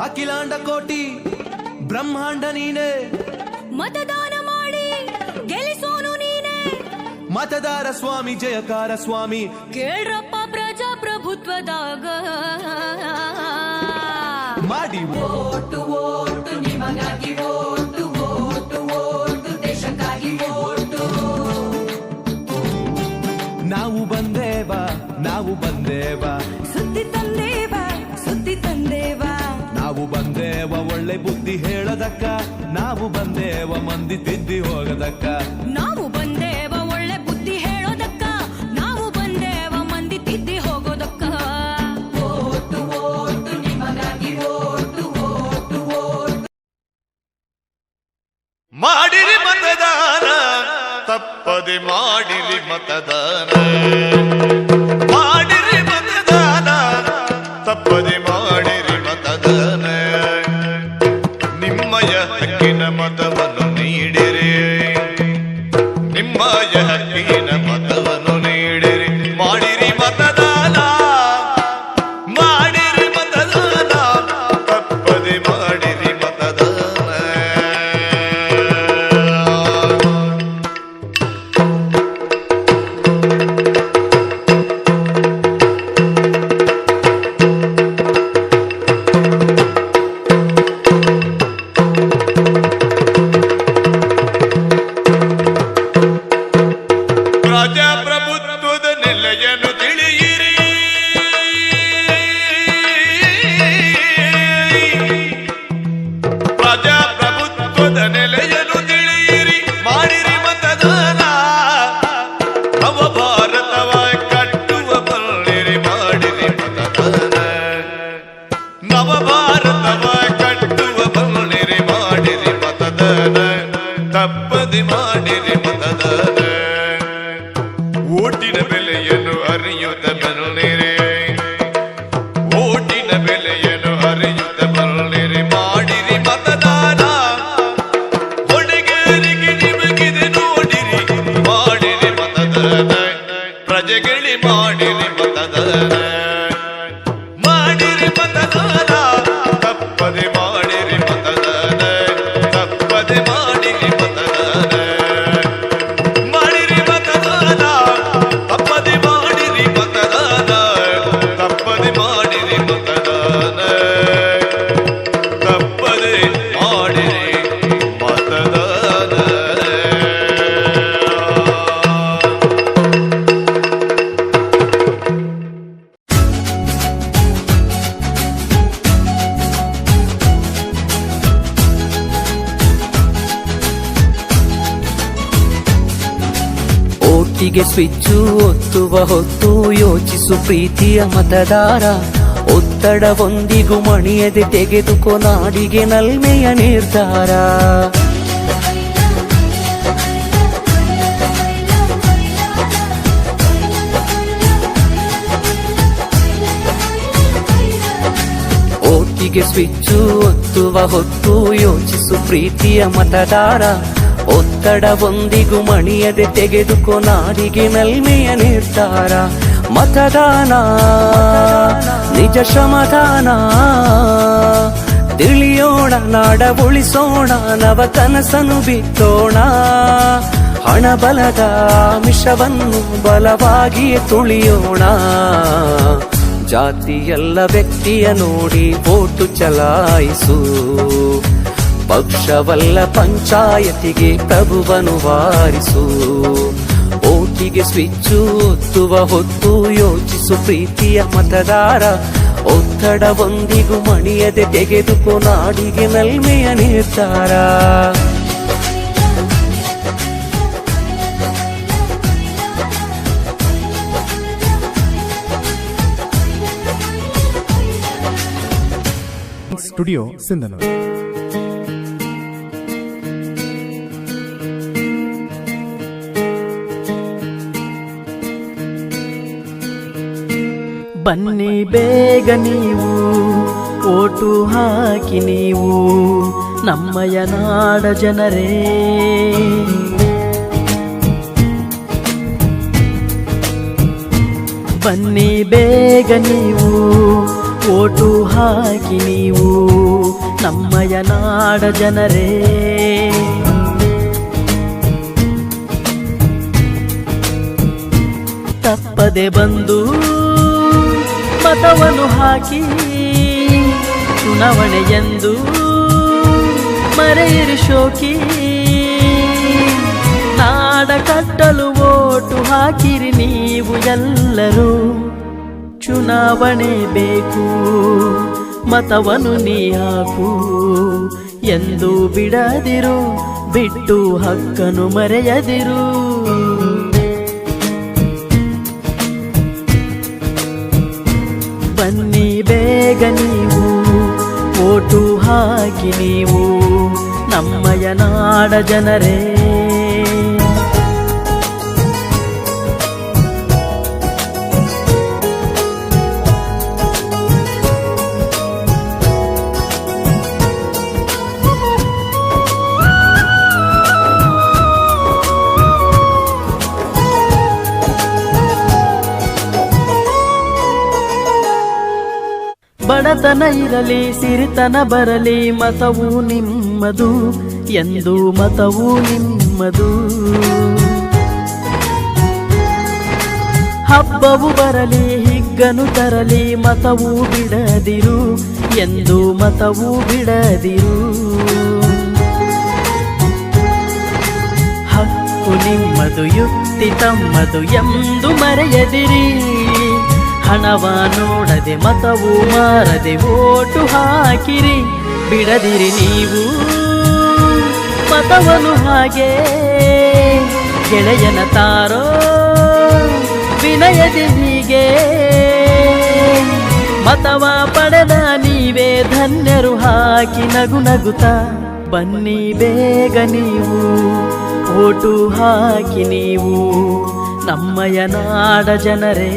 ಅಖಿಲಾಂಡ ಕೋಟಿ ಬ್ರಹ್ಮಾಂಡ ನೀನೆ, ಮತದಾನ ಮಾಡಿ ಗೆಲ್ಲಿಸೋನು ನೀನೆ. ಮತದಾರ ಸ್ವಾಮಿ ಜಯಕಾರ ಸ್ವಾಮಿ, ಕೇಳ್ರಪ್ಪ ಪ್ರಜಾಪ್ರಭುತ್ವದಾಗ ಮಾಡಿ ಓಟು ಓಟು ನಿಮಗಾಗಿ ಓಟು ಓಟು ಓಟು ದೇಶಕ್ಕಾಗಿ ಓಟು. ನಾವು ಬಂದೇವ ನಾವು ಬಂದೇವ, ಸುದ್ದಿ ತಂದೇವ ಸುದ್ದಿ ತಂದೇವ. ನಾವು ಬಂದೇವ ಒಳ್ಳೆ ಬುದ್ಧಿ ಹೇಳದಕ್ಕ, ನಾವು ಬಂದೇವ ಮಂದಿ ತಿದ್ದಿ ಹೋಗದಕ್ಕ. ನಾವು ಬಂದೇವ ಒಳ್ಳೆ ಬುದ್ಧಿ ಹೇಳೋದಕ್ಕ, ನಾವು ಬಂದೇವ ಮಂದಿ ತಿದ್ದಿ ಹೋಗೋದಕ್ಕ. ಓಟು ಓಟು ನಿಮಗಾಗಿ ಓಟು ಓಟು ಓಟು. ಮಾಡಿರಿ ಮತದಾನ ತಪ್ಪದೆ ಮಾಡಿರಿ ಮತದಾನ, ಮಾಡಿರಿ ಮತದಾನ ತಪ್ಪದೆ ಮಾಡಿರಿ ಮತದಾನ. ನಿಮ್ಮಯ ಹಕ್ಕಿನ ಮತವನ್ನು ನೀಡಿರಿ, ನಿಮ್ಮಯ ಹಕ್ಕಿನ ಮತವನ್ನು ನೀಡಿರಿ. ಮಾಡಿರಿ ಮತದಾನ, ಮಾಡಿರಿ ಮತದಾನ ತಪ್ಪದೆ ಮಾಡಿರಿ ಮತದಾನ. ಪ್ರಜಾಪ್ರಭುತ್ವದ ನೆಲೆಯನ್ನು ತಿಳಿಯಿರಿ, ಪ್ರಜಾಪ್ರಭುತ್ವದ ನೆಲೆಯನ್ನು ತಿಳಿಯಿರಿ. ಮಾಡಿರಿ ಮತದಾನ, ನವ ಭಾರತವ ಕಟ್ಟುವ ಬಲ್ಲಿರಿ. ಮಾಡಿರಿ ಮತದಾನ, ನವ ಭಾರತವ ಕಟ್ಟುವ ಬಲ್ಲಿರಿ. ಮಾಡಿರಿ ಮತದಾನ, ತಪ್ಪದೆ ಮಾಡಿರಿ ಮತದಾನ. ಓಟಿನ ಬೆಲೆಯನ್ನು ಅರಿಯುತ್ತ ಬಲ್ಲಿರಿ, ಓಟಿನ ಬೆಲೆಯನ್ನು ಅರಿಯುತ್ತ ಬಲ್ಲಿರಿ. ಮಾಡಿರಿ ಮತದಾನ, ಹೊಣೆಗಾರಿಕೆ ನಿಮಗಿದೆ ನೋಡಿರಿ. ಮಾಡಿರಿ ಮತದಾನ, ಪ್ರಜೆಗಳಿ ಮಾಡಿರಿ ಮತದಾನ. ಮಾಡಿರಿ ಮತದಾನ, ತಪ್ಪದೆ ಮಾಡಿರಿ ಮತದಾನ, ತಪ್ಪದೆ ಮಾಡಿರಿ ಮತದಾನ. ಮಾಡಿರಿ ಮತದಾನ, ತಪ್ಪದೆ ಮಾಡಿರಿ ಮತದಾನ, ತಪ್ಪದೆ ಮಾಡಿರಿ ಮತದಾನ, ತಪ್ಪದೆ ಮಾಡಿರಿ ಮತದಾನ. ಓಟಿಗೆ ಸ್ವಿಚ್ಚು ಒತ್ತುವ ಹೊತ್ತು ಯೋಚಿಸು ಪ್ರೀತಿಯ ಮತದಾರ. ಒತ್ತಡವೊಂದಿಗೂ ಮಣಿಯದೆ ತೆಗೆದುಕೊ ನಾಡಿಗೆ ನಲ್ಮೆಯ ನಿರ್ಧಾರ. ಓಟಿಗೆ ಸ್ವಿಚ್ಚು ಒತ್ತುವ ಹೊತ್ತು ಯೋಚಿಸು ಪ್ರೀತಿಯ ಮತದಾರ. ಒತ್ತಡವೊಂದಿಗೂ ಮಣಿಯದೆ ತೆಗೆದುಕೊ ನಾಡಿಗೆ ನಲ್ಮೆಯ ನಿರ್ಧಾರ. ಮತದಾನ ನಿಜ ಶ್ರಮದಾನ, ತಿಳಿಯೋಣ ನಾಡ ಉಳಿಸೋಣ, ನವ ಕನಸನ್ನು ಬಿತ್ತೋಣ. ಹಣಬಲದ ಮಿಷವನ್ನು ಬಲವಾಗಿಯೇ ತುಳಿಯೋಣ. ಜಾತಿಯಲ್ಲ ವ್ಯಕ್ತಿಯ ನೋಡಿ ವೋಟು ಚಲಾಯಿಸು, ಪಕ್ಷವಲ್ಲ ಪಂಚಾಯತಿಗೆ ಪ್ರಭುವನು ವಾರಿಸು. ಓಟಿಗೆ ಸ್ವಿಚ್ಚು ಒತ್ತುವ ಹೊತ್ತು ಯೋಚಿಸು ಪ್ರೀತಿಯ ಮತದಾರ. ಒತ್ತಡವೊಂದಿಗೂ ಮಣಿಯದೆ ತೆಗೆದುಕೊ ನಾಡಿಗೆ ನಲ್ಮೆಯ ನಿರ್ಧಾರ. ಸ್ಟುಡಿಯೋ ಸಿಂಧನೂರು. ಬನ್ನಿ ಬೇಗ ನೀವು ಓಟು ಹಾಕಿ ನೀವು ನಮ್ಮಯ ನಾಡ ಜನರೇ. ಬನ್ನಿ ಬೇಗ ನೀವು ಓಟು ಹಾಕಿ ನೀವು ನಮ್ಮಯ ನಾಡ ಜನರೇ. ತಪ್ಪದೆ ಬಂದು ಮತವನ್ನು ಹಾಕಿ ಚುನಾವಣೆಯೆಂದು ಮರೆಯಿರಿ ಶೋಕಿ. ನಾಡ ಕಟ್ಟಲು ಓಟು ಹಾಕಿರಿ ನೀವು ಎಲ್ಲರೂ. ಚುನಾವಣೆ ಬೇಕು ಮತವನ್ನು ನೀ ಹಾಕು ಎಂದು ಬಿಡದಿರು, ಬಿಟ್ಟು ಹಕ್ಕನ್ನು ಮರೆಯದಿರು. ಬನ್ನಿ ಬೇಗ ನೀವು ಓಟು ಹಾಕಿ ನೀವು ನಮ್ಮಯ ನಾಡ ಜನರೇ. ಬಡತನ ಇರಲಿ ಸಿರಿತನ ಬರಲಿ ಮತವು ನಿಮ್ಮದು ಎಂದು ಮತವು ನಿಮ್ಮದು. ಹಬ್ಬವು ಬರಲಿ ಹಿಗ್ಗನು ತರಲಿ ಮತವು ಬಿಡದಿರು ಎಂದು ಮತವು ಬಿಡದಿರು. ಹಕ್ಕು ನಿಮ್ಮದು ಯುಕ್ತಿ ತಮ್ಮದು ಎಂದು ಮರೆಯದಿರಿ. ಹಣವ ನೋಡದೆ ಮತವು ಮಾರದೆ ಓಟು ಹಾಕಿರಿ, ಬಿಡದಿರಿ ನೀವು ಮತವನ್ನು ಹಾಗೆ. ಗೆಳೆಯನ ತಾರೋ ವಿನಯದೆ ಹೀಗೆ, ಮತವ ಪಡೆದ ನೀವೇ ಧನ್ಯರು ಹಾಕಿ ನಗು ನಗುತ್ತಾ. ಬನ್ನಿ ಬೇಗ ನೀವು ಓಟು ಹಾಕಿ ನೀವು ನಮ್ಮಯ ನಾಡ ಜನರೇ.